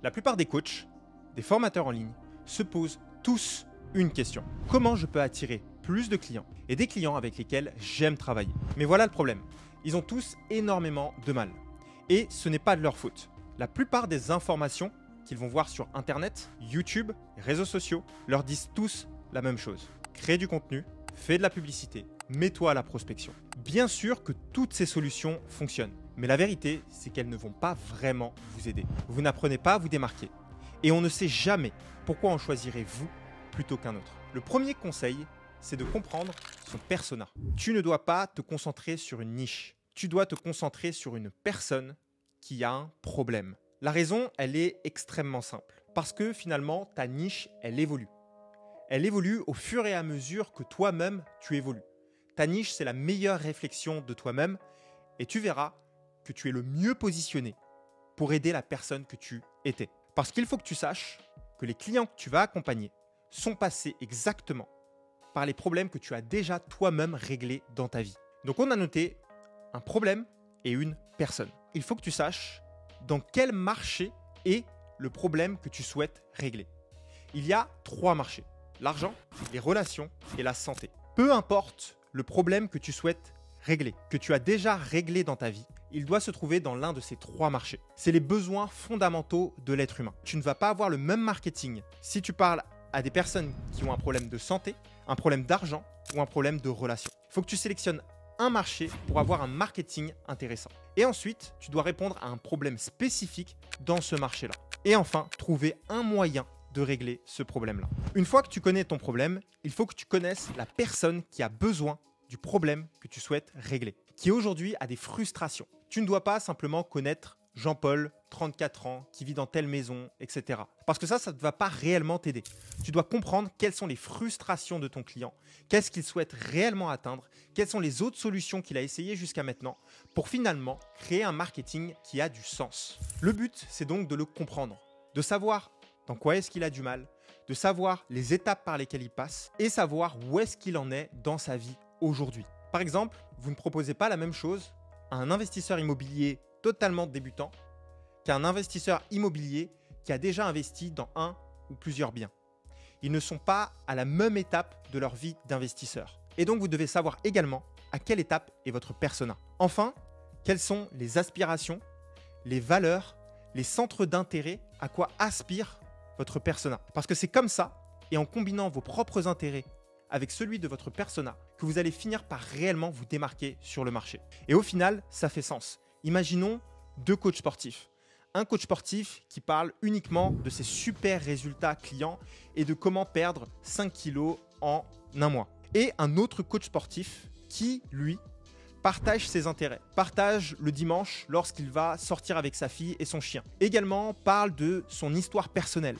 La plupart des coachs, des formateurs en ligne, se posent tous une question. Comment je peux attirer plus de clients et des clients avec lesquels j'aime travailler? Mais voilà le problème. Ils ont tous énormément de mal. Et ce n'est pas de leur faute. La plupart des informations qu'ils vont voir sur Internet, YouTube, réseaux sociaux, leur disent tous la même chose. Crée du contenu, fais de la publicité, mets-toi à la prospection. Bien sûr que toutes ces solutions fonctionnent. Mais la vérité, c'est qu'elles ne vont pas vraiment vous aider. Vous n'apprenez pas à vous démarquer. Et on ne sait jamais pourquoi en choisirez-vous plutôt qu'un autre. Le premier conseil, c'est de comprendre son persona. Tu ne dois pas te concentrer sur une niche. Tu dois te concentrer sur une personne qui a un problème. La raison, elle est extrêmement simple. Parce que finalement, ta niche, elle évolue. Elle évolue au fur et à mesure que toi-même, tu évolues. Ta niche, c'est la meilleure réflexion de toi-même et tu verras que tu es le mieux positionné pour aider la personne que tu étais. Parce qu'il faut que tu saches que les clients que tu vas accompagner sont passés exactement par les problèmes que tu as déjà toi-même réglés dans ta vie. Donc on a noté un problème et une personne. Il faut que tu saches dans quel marché est le problème que tu souhaites régler. Il y a 3 marchés: l'argent, les relations et la santé. Peu importe le problème que tu souhaites régler, que tu as déjà réglé dans ta vie, il doit se trouver dans l'un de ces 3 marchés. C'est les besoins fondamentaux de l'être humain. Tu ne vas pas avoir le même marketing si tu parles à des personnes qui ont un problème de santé, un problème d'argent ou un problème de relation. Il faut que tu sélectionnes un marché pour avoir un marketing intéressant. Et ensuite, tu dois répondre à un problème spécifique dans ce marché-là. Et enfin, trouver un moyen de régler ce problème-là. Une fois que tu connais ton problème, il faut que tu connaisses la personne qui a besoin du problème que tu souhaites régler, qui aujourd'hui a des frustrations. Tu ne dois pas simplement connaître Jean-Paul, 34 ans, qui vit dans telle maison, etc. Parce que ça ne va pas réellement t'aider. Tu dois comprendre quelles sont les frustrations de ton client, qu'est-ce qu'il souhaite réellement atteindre, quelles sont les autres solutions qu'il a essayées jusqu'à maintenant, pour finalement créer un marketing qui a du sens. Le but, c'est donc de le comprendre, de savoir dans quoi est-ce qu'il a du mal, de savoir les étapes par lesquelles il passe et savoir où est-ce qu'il en est dans sa vie aujourd'hui. Par exemple, vous ne proposez pas la même chose à un investisseur immobilier totalement débutant qu'un investisseur immobilier qui a déjà investi dans un ou plusieurs biens. Ils ne sont pas à la même étape de leur vie d'investisseur. Et donc, vous devez savoir également à quelle étape est votre persona. Enfin, quelles sont les aspirations, les valeurs, les centres d'intérêt, à quoi aspire votre persona. Parce que c'est comme ça, et en combinant vos propres intérêts avec celui de votre persona, que vous allez finir par réellement vous démarquer sur le marché. Et au final, ça fait sens. Imaginons 2 coachs sportifs. Un coach sportif qui parle uniquement de ses super résultats clients et de comment perdre 5 kilos en un mois. Et un autre coach sportif qui, lui, partage ses intérêts, partage le dimanche lorsqu'il va sortir avec sa fille et son chien. Également parle de son histoire personnelle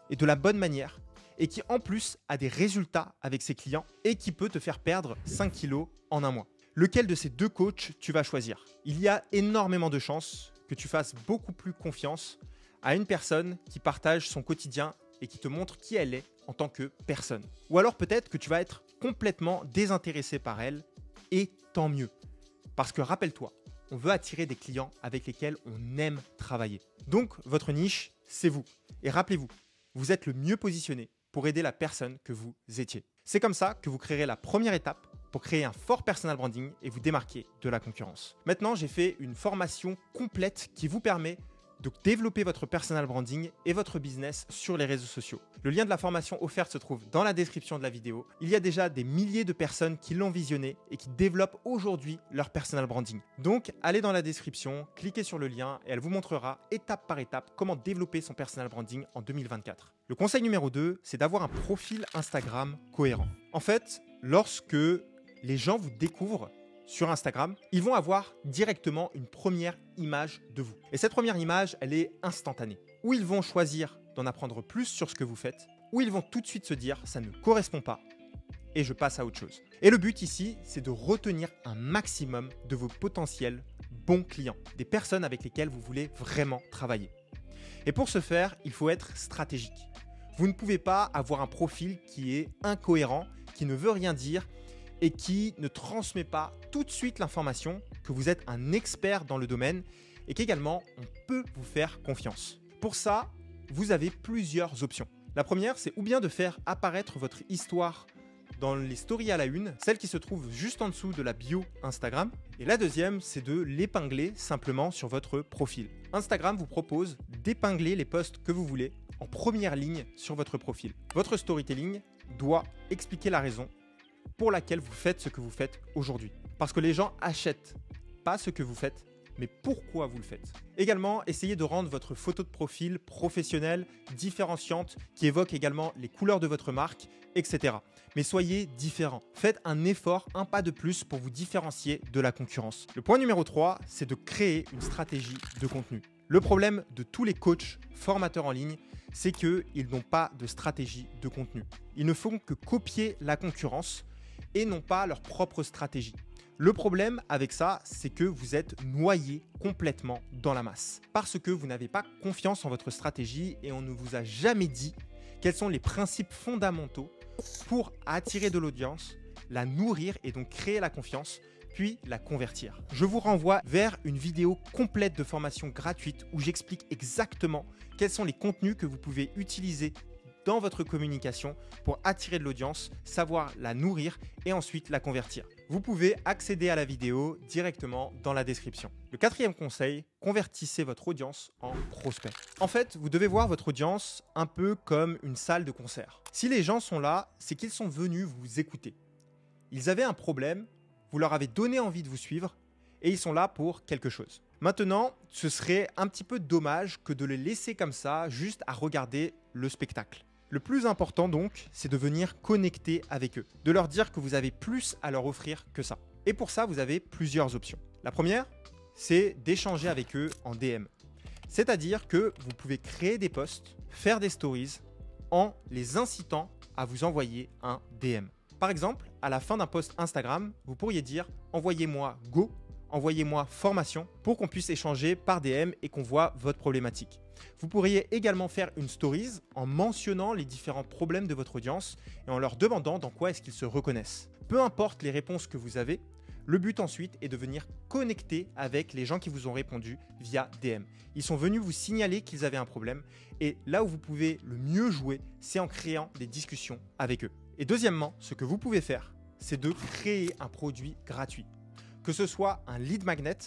et de la bonne manière et qui en plus a des résultats avec ses clients et qui peut te faire perdre 5 kilos en un mois. Lequel de ces 2 coachs tu vas choisir? Il y a énormément de chances que tu fasses beaucoup plus confiance à une personne qui partage son quotidien et qui te montre qui elle est en tant que personne. Ou alors peut-être que tu vas être complètement désintéressé par elle et tant mieux. Parce que rappelle-toi, on veut attirer des clients avec lesquels on aime travailler. Donc votre niche, c'est vous. Et rappelez-vous, vous êtes le mieux positionné pour aider la personne que vous étiez. C'est comme ça que vous créerez la première étape pour créer un fort personal branding et vous démarquer de la concurrence. Maintenant, j'ai fait une formation complète qui vous permet de développer votre personal branding et votre business sur les réseaux sociaux. Le lien de la formation offerte se trouve dans la description de la vidéo. Il y a déjà des milliers de personnes qui l'ont visionné et qui développent aujourd'hui leur personal branding. Donc, allez dans la description, cliquez sur le lien et elle vous montrera étape par étape comment développer son personal branding en 2024. Le conseil numéro 2, c'est d'avoir un profil Instagram cohérent. En fait, lorsque les gens vous découvrent sur Instagram, ils vont avoir directement une première image de vous. Et cette première image, elle est instantanée. Ou ils vont choisir d'en apprendre plus sur ce que vous faites, ou ils vont tout de suite se dire « ça ne correspond pas et je passe à autre chose ». Et le but ici, c'est de retenir un maximum de vos potentiels bons clients, des personnes avec lesquelles vous voulez vraiment travailler. Et pour ce faire, il faut être stratégique. Vous ne pouvez pas avoir un profil qui est incohérent, qui ne veut rien dire et qui ne transmet pas tout de suite l'information que vous êtes un expert dans le domaine et qu'également on peut vous faire confiance. Pour ça, vous avez plusieurs options. La première, c'est ou bien de faire apparaître votre histoire dans les stories à la une, celle qui se trouve juste en dessous de la bio Instagram. Et la deuxième, c'est de l'épingler simplement sur votre profil. Instagram vous propose d'épingler les posts que vous voulez en première ligne sur votre profil. Votre storytelling doit expliquer la raison pour laquelle vous faites ce que vous faites aujourd'hui. Parce que les gens achètent pas ce que vous faites, mais pourquoi vous le faites. Également, essayez de rendre votre photo de profil professionnelle, différenciante, qui évoque également les couleurs de votre marque, etc. Mais soyez différent. Faites un effort, un pas de plus pour vous différencier de la concurrence. Le point numéro 3, c'est de créer une stratégie de contenu. Le problème de tous les coachs, formateurs en ligne, c'est qu'ils n'ont pas de stratégie de contenu. Ils ne font que copier la concurrence et n'ont pas leur propre stratégie. Le problème avec ça, c'est que vous êtes noyé complètement dans la masse. Parce que vous n'avez pas confiance en votre stratégie et on ne vous a jamais dit quels sont les principes fondamentaux pour attirer de l'audience, la nourrir et donc créer la confiance, puis la convertir. Je vous renvoie vers une vidéo complète de formation gratuite où j'explique exactement quels sont les contenus que vous pouvez utiliser dans votre communication pour attirer de l'audience, savoir la nourrir et ensuite la convertir. Vous pouvez accéder à la vidéo directement dans la description. Le quatrième conseil, convertissez votre audience en prospect. En fait, vous devez voir votre audience un peu comme une salle de concert. Si les gens sont là, c'est qu'ils sont venus vous écouter. Ils avaient un problème, vous leur avez donné envie de vous suivre et ils sont là pour quelque chose. Maintenant, ce serait un petit peu dommage que de les laisser comme ça, juste à regarder le spectacle. Le plus important donc, c'est de venir connecter avec eux, de leur dire que vous avez plus à leur offrir que ça. Et pour ça, vous avez plusieurs options. La première, c'est d'échanger avec eux en DM. C'est-à-dire que vous pouvez créer des posts, faire des stories en les incitant à vous envoyer un DM. Par exemple, à la fin d'un post Instagram, vous pourriez dire « Envoyez-moi Go », envoyez-moi formation pour qu'on puisse échanger par DM et qu'on voit votre problématique. Vous pourriez également faire une stories en mentionnant les différents problèmes de votre audience et en leur demandant dans quoi est-ce qu'ils se reconnaissent. Peu importe les réponses que vous avez, le but ensuite est de venir connecter avec les gens qui vous ont répondu via DM. Ils sont venus vous signaler qu'ils avaient un problème et là où vous pouvez le mieux jouer, c'est en créant des discussions avec eux. Et deuxièmement, ce que vous pouvez faire, c'est de créer un produit gratuit. Que ce soit un lead magnet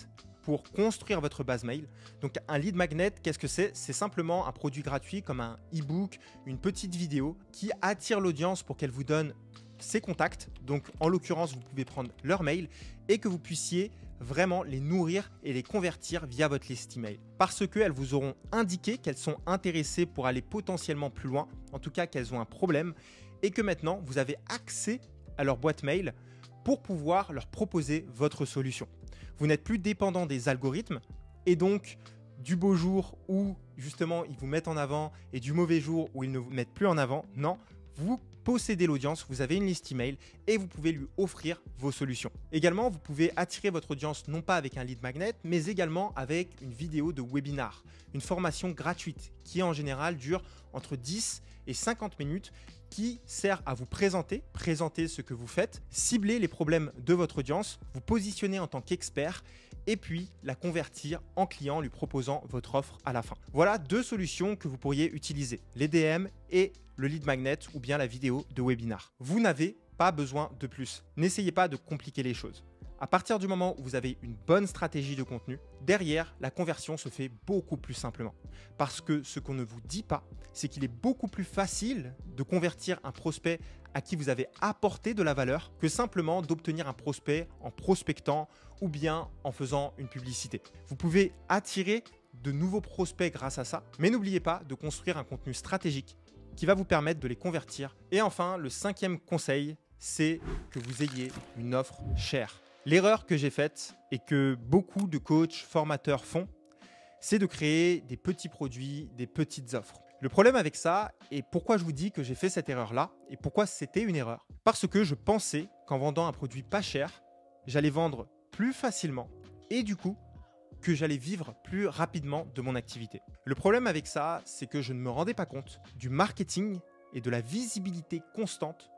pour construire votre base mail. Donc un lead magnet, qu'est-ce que c'est? C'est simplement un produit gratuit comme un e-book, une petite vidéo qui attire l'audience pour qu'elle vous donne ses contacts. Donc en l'occurrence, vous pouvez prendre leur mail et que vous puissiez vraiment les nourrir et les convertir via votre liste email. Parce qu'elles vous auront indiqué qu'elles sont intéressées pour aller potentiellement plus loin, en tout cas qu'elles ont un problème et que maintenant vous avez accès à leur boîte mail pour pouvoir leur proposer votre solution. Vous n'êtes plus dépendant des algorithmes et donc du beau jour où justement ils vous mettent en avant et du mauvais jour où ils ne vous mettent plus en avant. Non, vous possédez l'audience, vous avez une liste email et vous pouvez lui offrir vos solutions. Également, vous pouvez attirer votre audience non pas avec un lead magnet, mais également avec une vidéo de webinar, une formation gratuite qui en général dure entre 10 et 50 minutes qui sert à vous présenter ce que vous faites, cibler les problèmes de votre audience, vous positionner en tant qu'expert et puis la convertir en client lui proposant votre offre à la fin. Voilà deux solutions que vous pourriez utiliser, les DM et le lead magnet ou bien la vidéo de webinar. Vous n'avez pas besoin de plus. N'essayez pas de compliquer les choses. À partir du moment où vous avez une bonne stratégie de contenu, derrière, la conversion se fait beaucoup plus simplement. Parce que ce qu'on ne vous dit pas, c'est qu'il est beaucoup plus facile de convertir un prospect à qui vous avez apporté de la valeur que simplement d'obtenir un prospect en prospectant ou bien en faisant une publicité. Vous pouvez attirer de nouveaux prospects grâce à ça, mais n'oubliez pas de construire un contenu stratégique qui va vous permettre de les convertir. Et enfin, le cinquième conseil, c'est que vous ayez une offre chère. L'erreur que j'ai faite et que beaucoup de coachs, formateurs font, c'est de créer des petits produits, des petites offres. Le problème avec ça, et pourquoi je vous dis que j'ai fait cette erreur-là, et pourquoi c'était une erreur, parce que je pensais qu'en vendant un produit pas cher, j'allais vendre plus facilement et du coup, que j'allais vivre plus rapidement de mon activité. Le problème avec ça, c'est que je ne me rendais pas compte du marketing et de la visibilité constante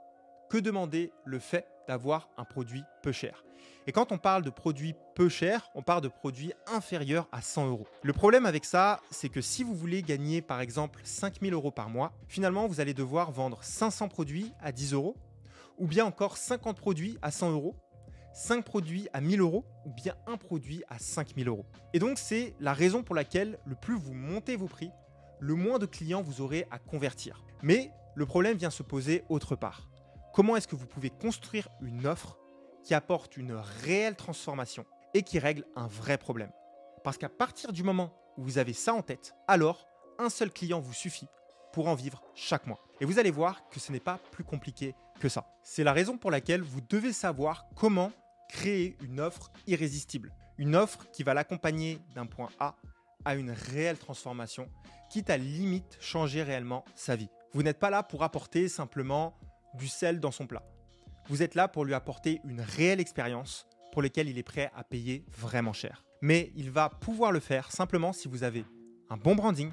que demander le fait d'avoir un produit peu cher. Et quand on parle de produits peu chers, on parle de produits inférieurs à 100 euros. Le problème avec ça, c'est que si vous voulez gagner par exemple 5 000 euros par mois, finalement vous allez devoir vendre 500 produits à 10 euros, ou bien encore 50 produits à 100 euros, 5 produits à 1000 euros, ou bien un produit à 5000 euros. Et donc c'est la raison pour laquelle le plus vous montez vos prix, le moins de clients vous aurez à convertir. Mais le problème vient se poser autre part. Comment est-ce que vous pouvez construire une offre qui apporte une réelle transformation et qui règle un vrai problème? Parce qu'à partir du moment où vous avez ça en tête, alors un seul client vous suffit pour en vivre chaque mois. Et vous allez voir que ce n'est pas plus compliqué que ça. C'est la raison pour laquelle vous devez savoir comment créer une offre irrésistible. Une offre qui va l'accompagner d'un point A à une réelle transformation, quitte à limite changer réellement sa vie. Vous n'êtes pas là pour apporter simplement du sel dans son plat. Vous êtes là pour lui apporter une réelle expérience pour laquelle il est prêt à payer vraiment cher. Mais il va pouvoir le faire simplement si vous avez un bon branding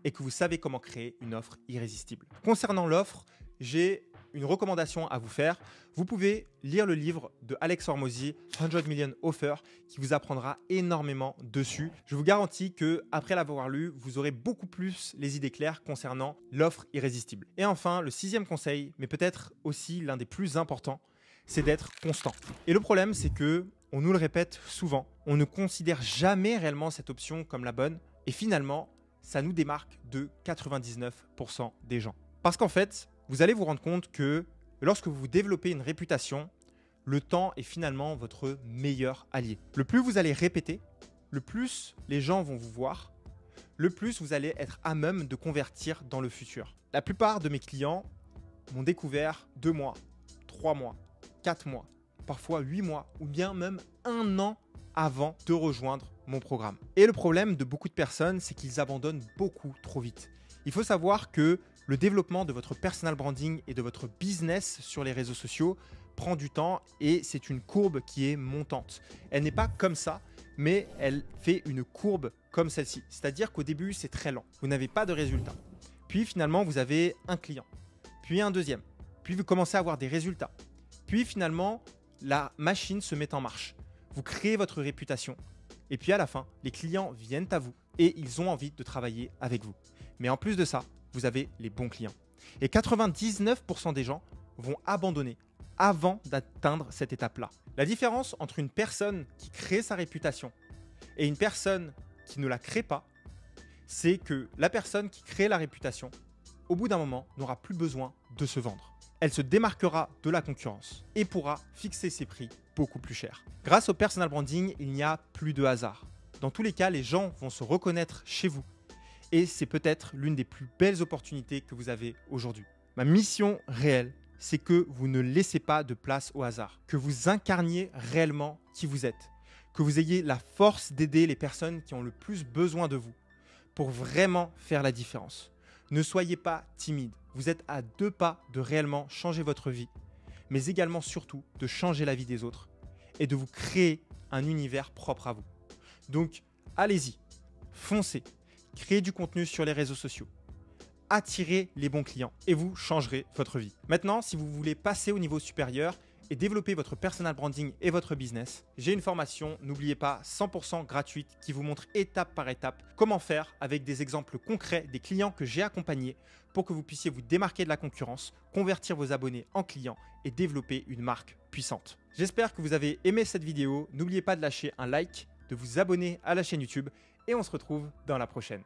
et que vous savez comment créer une offre irrésistible. Concernant l'offre, j'ai une recommandation à vous faire. Vous pouvez lire le livre de Alex Hormozi, 100 Million Offers, qui vous apprendra énormément dessus. Je vous garantis que après l'avoir lu, vous aurez beaucoup plus les idées claires concernant l'offre irrésistible. Et enfin, le 6e conseil, mais peut-être aussi l'un des plus importants, c'est d'être constant. Et le problème, c'est que, on nous le répète souvent, on ne considère jamais réellement cette option comme la bonne. Et finalement, ça nous démarque de 99% des gens. Parce qu'en fait, vous allez vous rendre compte que lorsque vous développez une réputation, le temps est finalement votre meilleur allié. Le plus vous allez répéter, le plus les gens vont vous voir, le plus vous allez être à même de convertir dans le futur. La plupart de mes clients m'ont découvert 2 mois, 3 mois, 4 mois, parfois 8 mois ou bien même 1 an avant de rejoindre mon programme. Et le problème de beaucoup de personnes, c'est qu'ils abandonnent beaucoup trop vite. Il faut savoir que le développement de votre personal branding et de votre business sur les réseaux sociaux prend du temps et c'est une courbe qui est montante. Elle n'est pas comme ça, mais elle fait une courbe comme celle-ci. C'est-à-dire qu'au début, c'est très lent. Vous n'avez pas de résultats. Puis finalement, vous avez un client, puis un deuxième, puis vous commencez à avoir des résultats. Puis finalement, la machine se met en marche. Vous créez votre réputation et puis à la fin, les clients viennent à vous et ils ont envie de travailler avec vous. Mais en plus de ça, vous avez les bons clients. Et 99% des gens vont abandonner avant d'atteindre cette étape-là. La différence entre une personne qui crée sa réputation et une personne qui ne la crée pas, c'est que la personne qui crée la réputation, au bout d'un moment, n'aura plus besoin de se vendre. Elle se démarquera de la concurrence et pourra fixer ses prix beaucoup plus cher. Grâce au personal branding, il n'y a plus de hasard. Dans tous les cas, les gens vont se reconnaître chez vous. Et c'est peut-être l'une des plus belles opportunités que vous avez aujourd'hui. Ma mission réelle, c'est que vous ne laissez pas de place au hasard, que vous incarniez réellement qui vous êtes, que vous ayez la force d'aider les personnes qui ont le plus besoin de vous pour vraiment faire la différence. Ne soyez pas timide, vous êtes à 2 pas de réellement changer votre vie, mais également surtout de changer la vie des autres et de vous créer un univers propre à vous. Donc, allez-y, foncez. Créez du contenu sur les réseaux sociaux, attirez les bons clients et vous changerez votre vie. Maintenant, si vous voulez passer au niveau supérieur et développer votre personal branding et votre business, j'ai une formation, n'oubliez pas, 100% gratuite qui vous montre étape par étape comment faire avec des exemples concrets des clients que j'ai accompagnés pour que vous puissiez vous démarquer de la concurrence, convertir vos abonnés en clients et développer une marque puissante. J'espère que vous avez aimé cette vidéo. N'oubliez pas de lâcher un like, de vous abonner à la chaîne YouTube et on se retrouve dans la prochaine.